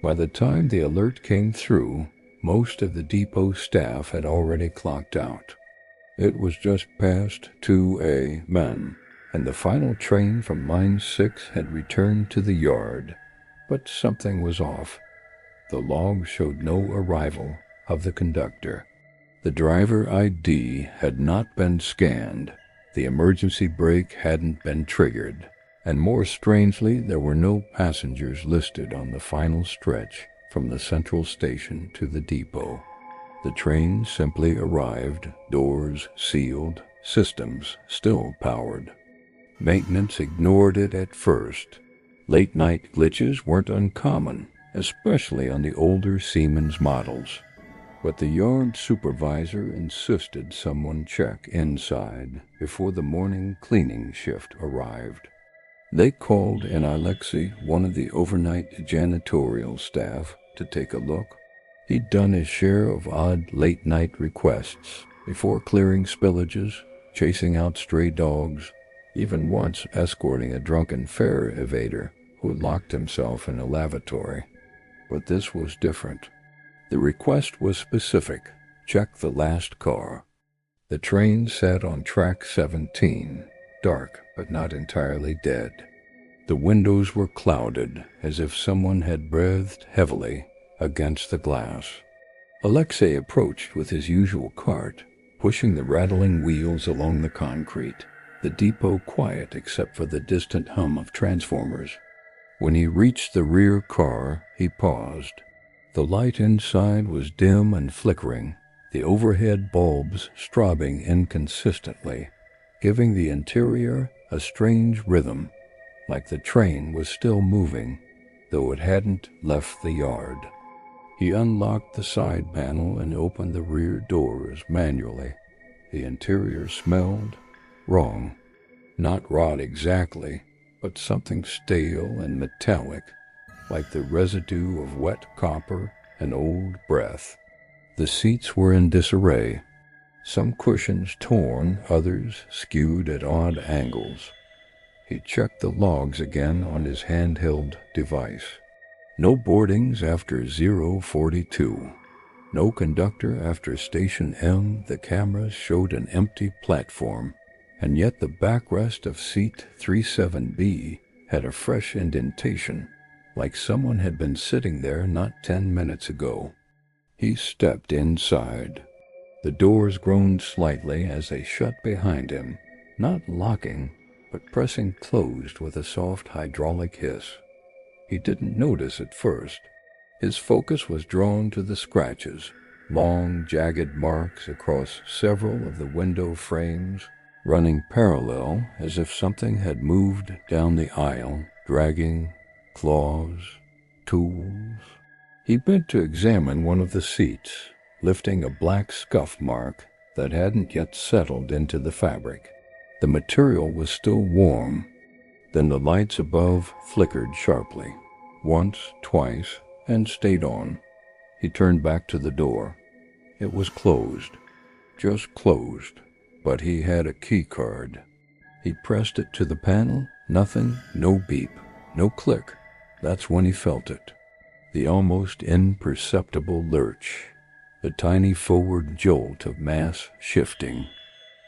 By the time the alert came through, most of the depot staff had already clocked out. It was just past 2 a.m., and the final train from Mine 6 had returned to the yard. But something was off. The log showed no arrival of the conductor. The driver ID had not been scanned, the emergency brake hadn't been triggered, and more strangely, there were no passengers listed on the final stretch from the central station to the depot. The train simply arrived, doors sealed, systems still powered. Maintenance ignored it at first. Late-night glitches weren't uncommon, especially on the older Siemens models. But the yard supervisor insisted someone check inside before the morning cleaning shift arrived. They called in Alexei, one of the overnight janitorial staff, to take a look. He'd done his share of odd late-night requests before clearing spillages, chasing out stray dogs, even once escorting a drunken fare evader who locked himself in a lavatory. But this was different. The request was specific. Check the last car. The train sat on track 17, dark but not entirely dead. The windows were clouded, as if someone had breathed heavily against the glass. Alexei approached with his usual cart, pushing the rattling wheels along the concrete, the depot quiet except for the distant hum of transformers. When he reached the rear car, he paused. The light inside was dim and flickering, the overhead bulbs strobing inconsistently, giving the interior a strange rhythm, like the train was still moving, though it hadn't left the yard. He unlocked the side panel and opened the rear doors manually. The interior smelled wrong. Not rot exactly, but something stale and metallic, like the residue of wet copper and old breath. The seats were in disarray, some cushions torn, others skewed at odd angles. He checked the logs again on his handheld device. No boardings after 042. No conductor after Station M. The cameras showed an empty platform, and yet the backrest of seat 37B had a fresh indentation, like someone had been sitting there not 10 minutes ago. He stepped inside. The doors groaned slightly as they shut behind him, not locking, but pressing closed with a soft hydraulic hiss. He didn't notice at first. His focus was drawn to the scratches, long, jagged marks across several of the window frames, running parallel as if something had moved down the aisle, dragging claws, tools. He bent to examine one of the seats, lifting a black scuff mark that hadn't yet settled into the fabric. The material was still warm. Then the lights above flickered sharply, once, twice, and stayed on. He turned back to the door. It was closed, just closed, but he had a key card. He pressed it to the panel, nothing, no beep, no click. That's when he felt it. The almost imperceptible lurch, the tiny forward jolt of mass shifting.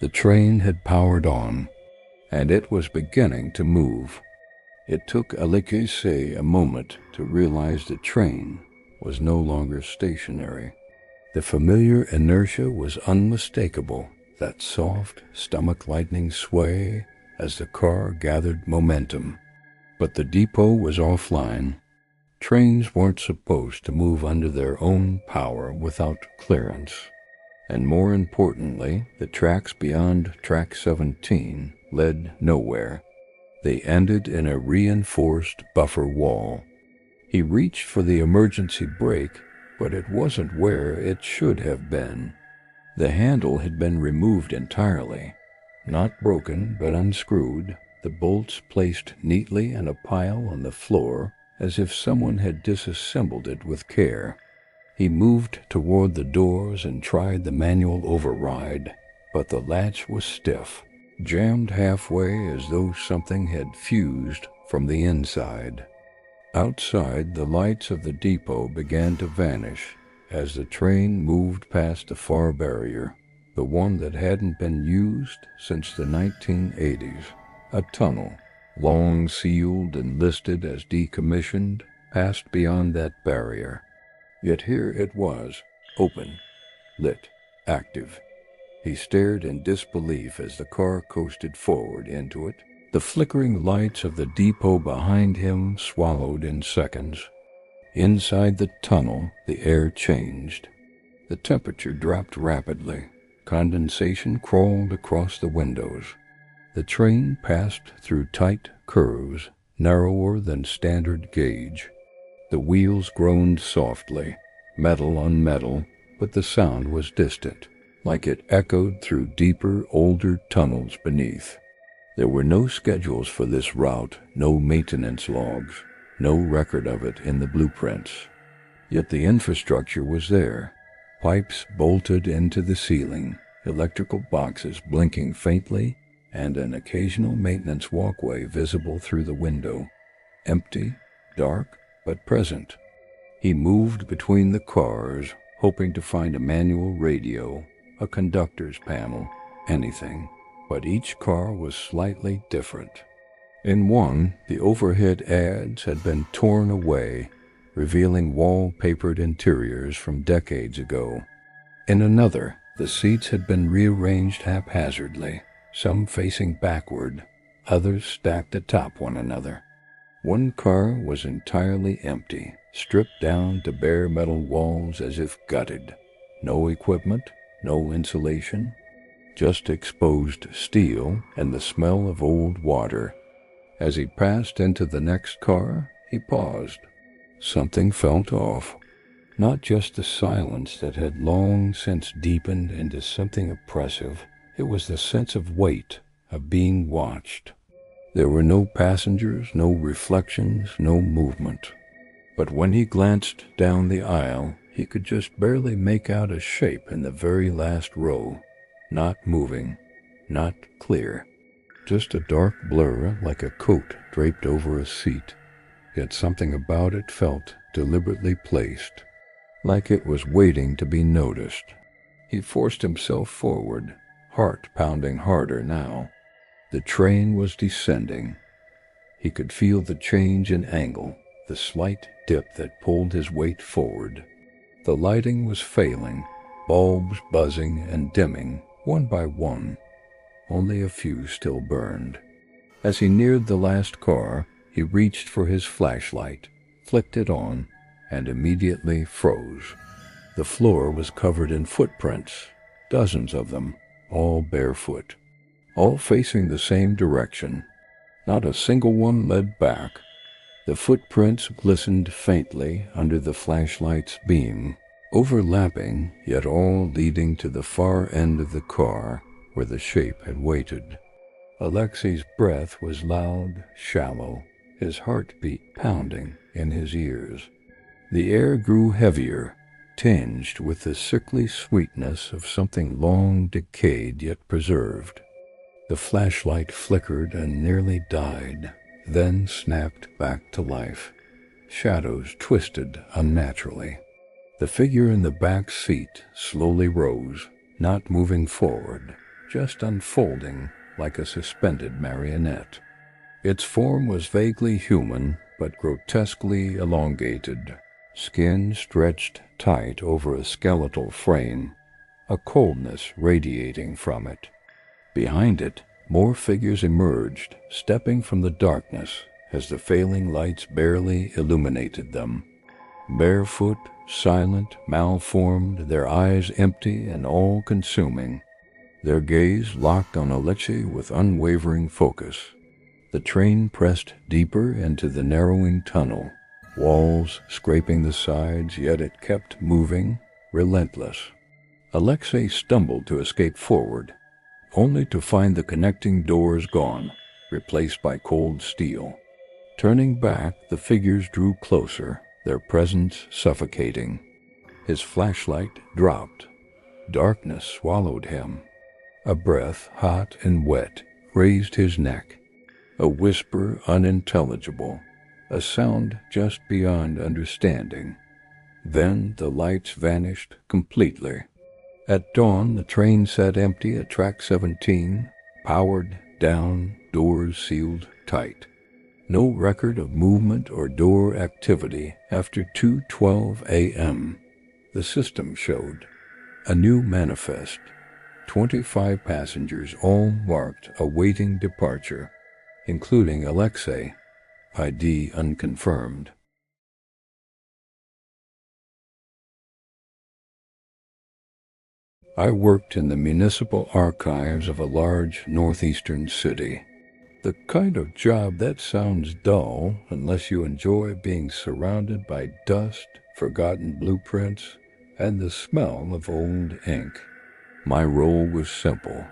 The train had powered on, and it was beginning to move. It took Alexei a moment to realize the train was no longer stationary. The familiar inertia was unmistakable, that soft, stomach-lightening sway as the car gathered momentum. But the depot was offline. Trains weren't supposed to move under their own power without clearance. And more importantly, the tracks beyond track 17 led nowhere. They ended in a reinforced buffer wall. He reached for the emergency brake, but it wasn't where it should have been. The handle had been removed entirely, not broken but unscrewed, the bolts placed neatly in a pile on the floor as if someone had disassembled it with care. He moved toward the doors and tried the manual override, but the latch was stiff, jammed halfway as though something had fused from the inside. Outside, the lights of the depot began to vanish as the train moved past the far barrier, the one that hadn't been used since the 1980s. A tunnel, long sealed and listed as decommissioned, passed beyond that barrier. Yet here it was, open, lit, active. He stared in disbelief as the car coasted forward into it, the flickering lights of the depot behind him swallowed in seconds. Inside the tunnel, the air changed. The temperature dropped rapidly. Condensation crawled across the windows. The train passed through tight curves, narrower than standard gauge. The wheels groaned softly, metal on metal, but the sound was distant, like it echoed through deeper, older tunnels beneath. There were no schedules for this route, no maintenance logs, no record of it in the blueprints. Yet the infrastructure was there, pipes bolted into the ceiling, electrical boxes blinking faintly, and an occasional maintenance walkway visible through the window. Empty, dark, but present. He moved between the cars, hoping to find a manual radio, a conductor's panel, anything. But each car was slightly different. In one, the overhead ads had been torn away, revealing wall-papered interiors from decades ago. In another, the seats had been rearranged haphazardly, some facing backward, others stacked atop one another. One car was entirely empty, stripped down to bare metal walls as if gutted. No equipment, no insulation, just exposed steel and the smell of old water. As he passed into the next car, he paused. Something felt off. Not just the silence that had long since deepened into something oppressive. It was the sense of weight, of being watched. There were no passengers, no reflections, no movement. But when he glanced down the aisle, he could just barely make out a shape in the very last row. Not moving, not clear. Just a dark blur like a coat draped over a seat. Yet something about it felt deliberately placed, like it was waiting to be noticed. He forced himself forward, heart pounding harder now. The train was descending. He could feel the change in angle, the slight dip that pulled his weight forward. The lighting was failing, bulbs buzzing and dimming, one by one. Only a few still burned. As he neared the last car, he reached for his flashlight, flicked it on, and immediately froze. The floor was covered in footprints, dozens of them, all barefoot, all facing the same direction. Not a single one led back. The footprints glistened faintly under the flashlight's beam, overlapping, yet all leading to the far end of the car, where the shape had waited. Alexei's breath was loud, shallow, his heartbeat pounding in his ears. The air grew heavier, tinged with the sickly sweetness of something long decayed yet preserved. The flashlight flickered and nearly died, then snapped back to life. Shadows twisted unnaturally. The figure in the back seat slowly rose, not moving forward, just unfolding like a suspended marionette. Its form was vaguely human, but grotesquely elongated, skin stretched tight over a skeletal frame, a coldness radiating from it. Behind it, more figures emerged, stepping from the darkness as the failing lights barely illuminated them. Barefoot, silent, malformed, their eyes empty and all-consuming, their gaze locked on Alexei with unwavering focus. The train pressed deeper into the narrowing tunnel, walls scraping the sides, yet it kept moving, relentless. Alexei stumbled to escape forward, only to find the connecting doors gone, replaced by cold steel. Turning back, the figures drew closer, their presence suffocating. His flashlight dropped. Darkness swallowed him. A breath, hot and wet, grazed his neck. A whisper unintelligible. a sound just beyond understanding. Then the lights vanished completely. At dawn, the train sat empty at track 17, powered down, doors sealed tight. No record of movement or door activity after 2:12 a.m. The system showed a new manifest. 25 passengers, all marked awaiting departure, including Alexei, ID unconfirmed. I worked in the municipal archives of a large northeastern city. The kind of job that sounds dull unless you enjoy being surrounded by dust, forgotten blueprints, and the smell of old ink. My role was simple: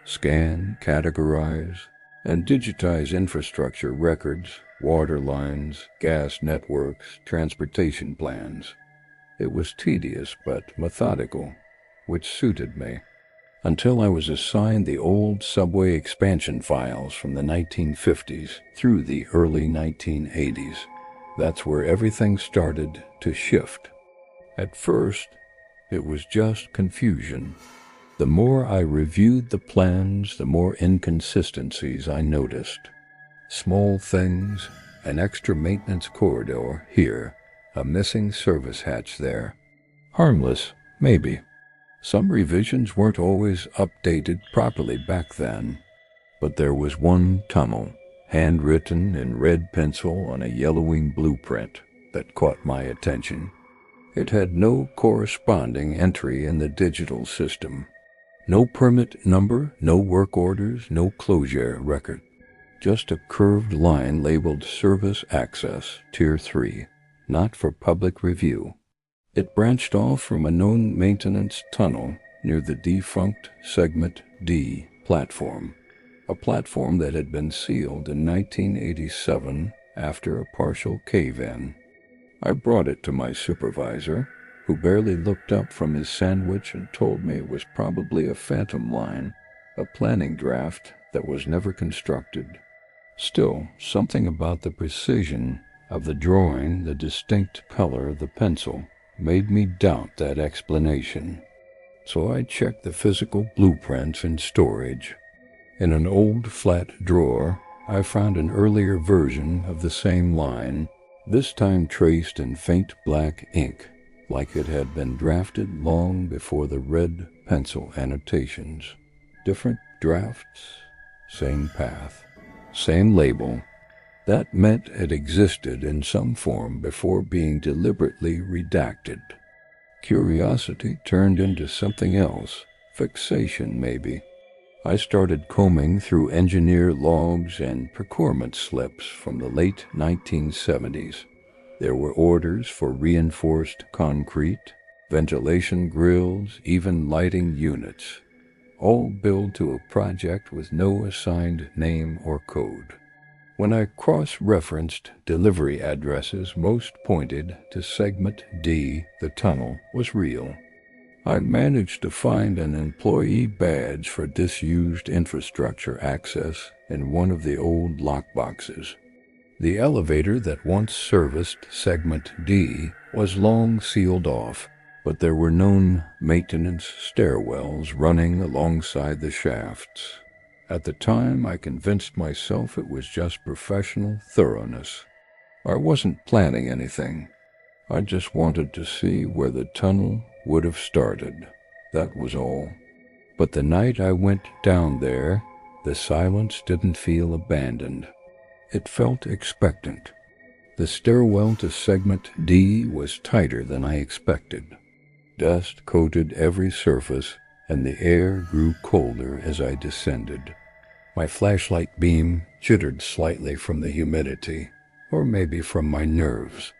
scan, categorize, and digitize infrastructure records, water lines, gas networks, transportation plans. It was tedious but methodical, which suited me, until I was assigned the old subway expansion files from the 1950s through the early 1980s. That's where everything started to shift. At first, it was just confusion. The more I reviewed the plans, the more inconsistencies I noticed. Small things, an extra maintenance corridor here, a missing service hatch there. Harmless, maybe. Some revisions weren't always updated properly back then, but there was one tunnel, handwritten in red pencil on a yellowing blueprint, that caught my attention. It had no corresponding entry in the digital system. No permit number, no work orders, no closure record. Just a curved line labeled Service Access, Tier 3, not for public review. It branched off from a known maintenance tunnel near the defunct Segment D platform, a platform that had been sealed in 1987 after a partial cave-in. I brought it to my supervisor, who barely looked up from his sandwich and told me it was probably a phantom line, a planning draft that was never constructed. Still, something about the precision of the drawing, the distinct color of the pencil, made me doubt that explanation. So I checked the physical blueprints in storage. In an old flat drawer, I found an earlier version of the same line, this time traced in faint black ink, like it had been drafted long before the red pencil annotations. Different drafts, same path, same label. That meant it existed in some form before being deliberately redacted. Curiosity turned into something else, fixation maybe. I started combing through engineer logs and procurement slips from the late 1970s. There were orders for reinforced concrete, ventilation grills, even lighting units, all billed to a project with no assigned name or code. When I cross-referenced delivery addresses, most pointed to Segment D. The tunnel was real. I managed to find an employee badge for disused infrastructure access in one of the old lockboxes. The elevator that once serviced Segment D was long sealed off, but there were known maintenance stairwells running alongside the shafts. At the time, I convinced myself it was just professional thoroughness. I wasn't planning anything. I just wanted to see where the tunnel would have started. That was all. But the night I went down there, the silence didn't feel abandoned. It felt expectant. The stairwell to Segment D was tighter than I expected. Dust coated every surface, and the air grew colder as I descended. My flashlight beam jittered slightly from the humidity, or maybe from my nerves.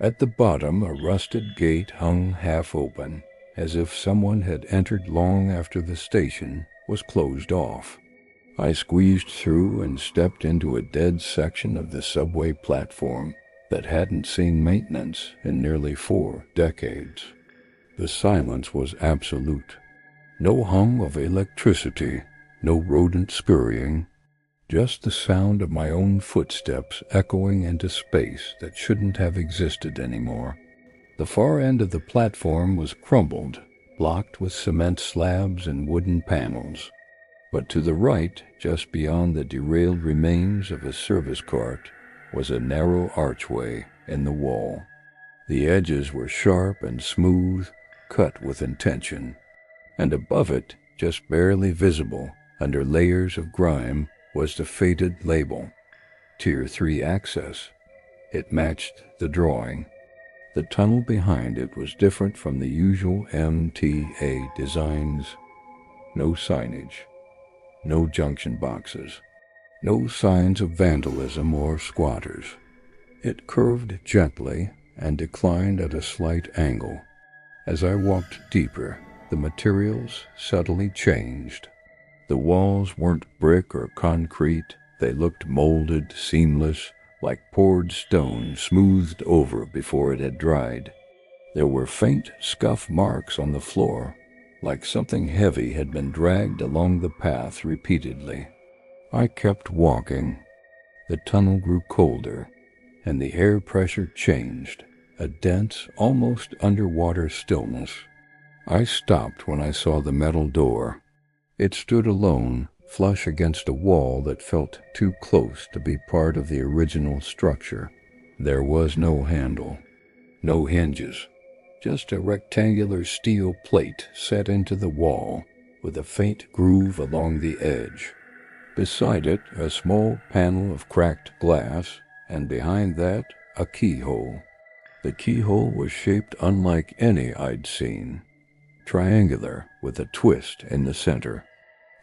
At the bottom, a rusted gate hung half open, as if someone had entered long after the station was closed off. I squeezed through and stepped into a dead section of the subway platform that hadn't seen maintenance in nearly 4 decades. The silence was absolute. No hum of electricity, no rodent scurrying, just the sound of my own footsteps echoing into space that shouldn't have existed anymore. The far end of the platform was crumbled, blocked with cement slabs and wooden panels. But to the right, just beyond the derailed remains of a service cart, was a narrow archway in the wall. The edges were sharp and smooth, cut with intention, and above it, just barely visible under layers of grime, was the faded label, Tier 3 Access. It matched the drawing. The tunnel behind it was different from the usual MTA designs. No signage, no junction boxes, no signs of vandalism or squatters. It curved gently and declined at a slight angle. As I walked deeper, the materials subtly changed. The walls weren't brick or concrete. They looked molded, seamless, like poured stone smoothed over before it had dried. There were faint scuff marks on the floor, like something heavy had been dragged along the path repeatedly. I kept walking. The tunnel grew colder, and the air pressure changed, a dense, almost underwater stillness. I stopped when I saw the metal door. It stood alone, flush against a wall that felt too close to be part of the original structure. There was no handle, no hinges, just a rectangular steel plate set into the wall with a faint groove along the edge. Beside it, a small panel of cracked glass, and behind that, a keyhole. The keyhole was shaped unlike any I'd seen, triangular with a twist in the center.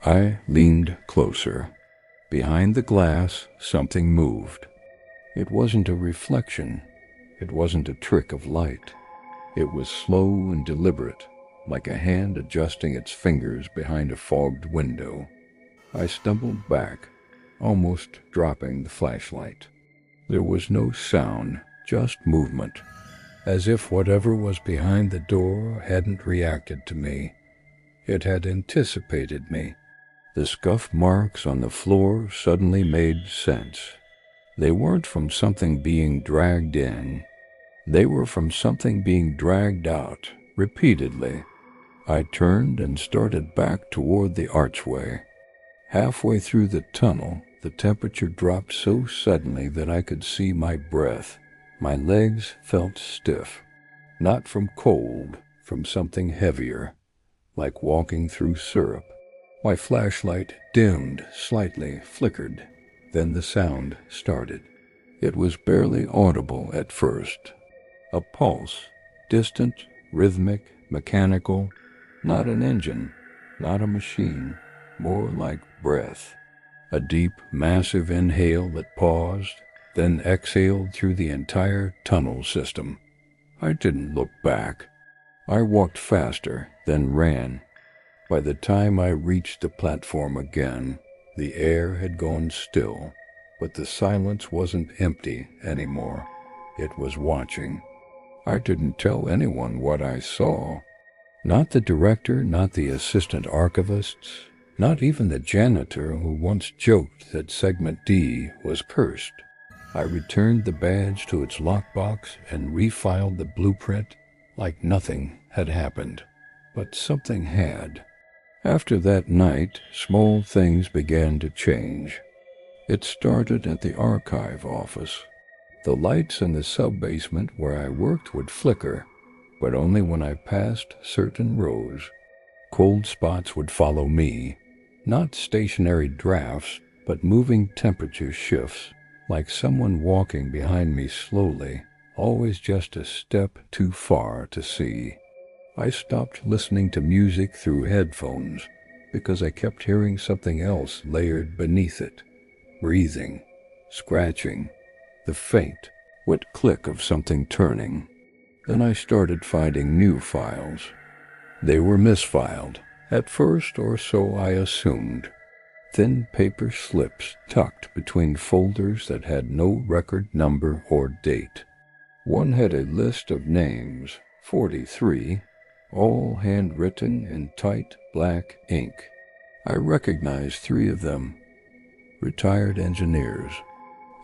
I leaned closer. Behind the glass, something moved. It wasn't a reflection. It wasn't a trick of light. It was slow and deliberate, like a hand adjusting its fingers behind a fogged window. I stumbled back, almost dropping the flashlight. There was no sound, just movement, as if whatever was behind the door hadn't reacted to me. It had anticipated me. The scuff marks on the floor suddenly made sense. They weren't from something being dragged in. They were from something being dragged out, repeatedly. I turned and started back toward the archway. Halfway through the tunnel, the temperature dropped so suddenly that I could see my breath. My legs felt stiff, not from cold, from something heavier, like walking through syrup. My flashlight dimmed, slightly flickered. Then the sound started. It was barely audible at first. A pulse, distant, rhythmic, mechanical, not an engine, not a machine, more like breath. A deep, massive inhale that paused, then exhaled through the entire tunnel system. I didn't look back. I walked faster, then ran. By the time I reached the platform again, the air had gone still, but the silence wasn't empty anymore. It was watching. I didn't tell anyone what I saw. Not the director, not the assistant archivists, not even the janitor who once joked that Segment D was cursed. I returned the badge to its lockbox and refiled the blueprint like nothing had happened. But something had. After that night, small things began to change. It started at the archive office. The lights in the sub-basement where I worked would flicker, but only when I passed certain rows. Cold spots would follow me, not stationary drafts, but moving temperature shifts, like someone walking behind me slowly, always just a step too far to see. I stopped listening to music through headphones because I kept hearing something else layered beneath it. Breathing, scratching, the faint, wet click of something turning. Then I started finding new files. They were misfiled, at first, or so I assumed. Thin paper slips tucked between folders that had no record number or date. One had a list of names, 43, all handwritten in tight black ink. I recognized 3 of them. retired engineers.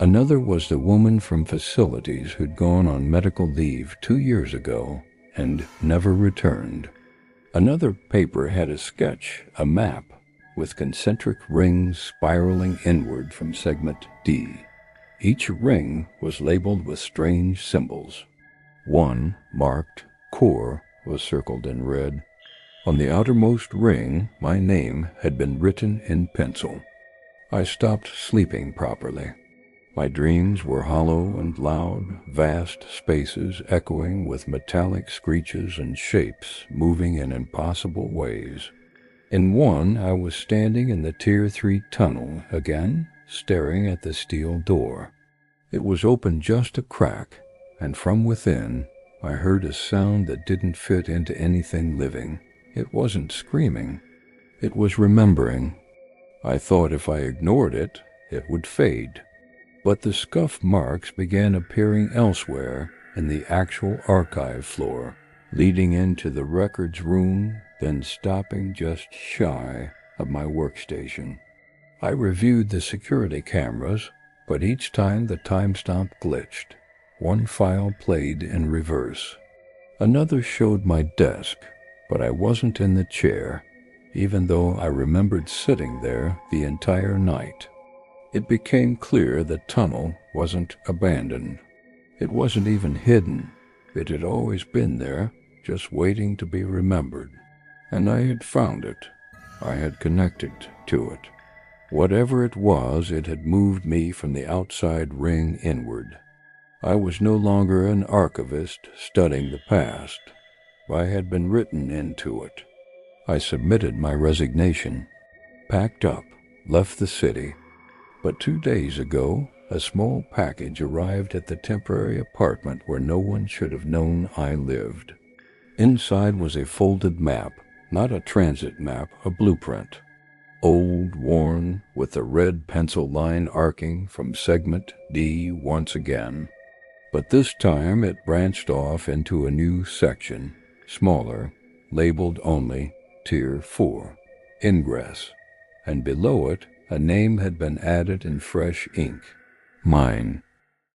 Another was the woman from facilities who'd gone on medical leave 2 years ago and never returned. Another paper had a sketch, a map, with concentric rings spiraling inward from segment D. Each ring was labeled with strange symbols. One, marked Core, was circled in red. On the outermost ring, my name had been written in pencil. I stopped sleeping properly. My dreams were hollow and loud, vast spaces echoing with metallic screeches and shapes moving in impossible ways. In one, I was standing in the Tier 3 tunnel again, staring at the steel door. It was open just a crack, and from within, I heard a sound that didn't fit into anything living. It wasn't screaming. It was remembering. I thought if I ignored it, it would fade. But the scuff marks began appearing elsewhere in the actual archive floor, leading into the records room, then stopping just shy of my workstation. I reviewed the security cameras, but each time the timestamp glitched. One file played in reverse. Another showed my desk, but I wasn't in the chair, even though I remembered sitting there the entire night. It became clear the tunnel wasn't abandoned. It wasn't even hidden. It had always been there, just waiting to be remembered. And I had found it. I had connected to it. Whatever it was, it had moved me from the outside ring inward. I was no longer an archivist studying the past. I had been written into it. I submitted my resignation, packed up, left the city. But 2 days ago, a small package arrived at the temporary apartment where no one should have known I lived. Inside was a folded map, not a transit map, a blueprint. Old, worn, with the red pencil line arcing from segment D once again. But this time it branched off into a new section, smaller, labeled only Tier 4, Ingress, and below it a name had been added in fresh ink. Mine.